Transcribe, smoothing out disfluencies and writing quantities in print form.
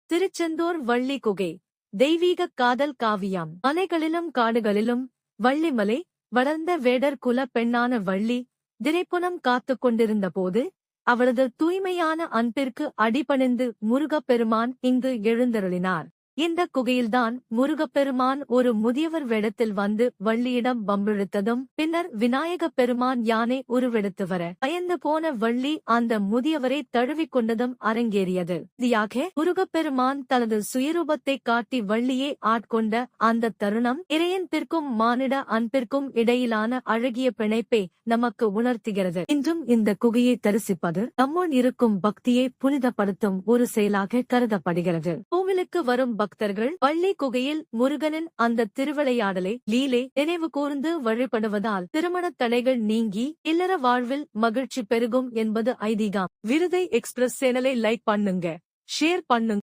திருச்செந்தூர் வள்ளி குகை தெய்வீக காதல் காவியம். மலைகளிலும் காடுகளிலும் வள்ளிமலை வளர்ந்த வேடர் குல பெண்ணான வள்ளி திரைப்புனம் காத்துக் கொண்டிருந்த போது அவரது தூய்மையான அன்பிற்கு அடிபணிந்து முருகப்பெருமான் இங்கு எழுந்தருளினார். இந்த குகையில்தான் முருகப்பெருமான் ஒரு முதியவர் வேடத்தில் வந்து வள்ளியிடம் வம்பிழுத்ததும் பின்னர் விநாயகப் பெருமான் யானை உருவெடுத்து வர பயந்து போன வள்ளி அந்த முதியவரை தழுவிக்கொண்டதும் அரங்கேறியது. இறுதியாக முருகப்பெருமான் தனது சுயரூபத்தை காட்டி வள்ளியை ஆட்கொண்ட அந்த தருணம் இறையன்பிற்கும் மானிட அன்பிற்கும் இடையிலான அழகிய பிணைப்பை நமக்கு உணர்த்துகிறது. இன்றும் இந்த குகையை தரிசிப்பது நம்முள் இருக்கும் பக்தியை புனிதப்படுத்தும் ஒரு செயலாக கருதப்படுகிறது. கோவிலுக்கு வரும் பக்தர்கள் வள்ளி குகையில் முருகனின் அந்த திருவிளையாடலை லீலை நினைவு கூர்ந்து வழிபடுவதால் திருமணத் தடைகள் நீங்கி இல்லற வாழ்வில் மகிழ்ச்சி பெருகும் என்பது ஐதீகம். விருதை எக்ஸ்பிரஸ் சேனலை லைக் பண்ணுங்க, ஷேர் பண்ணுங்க.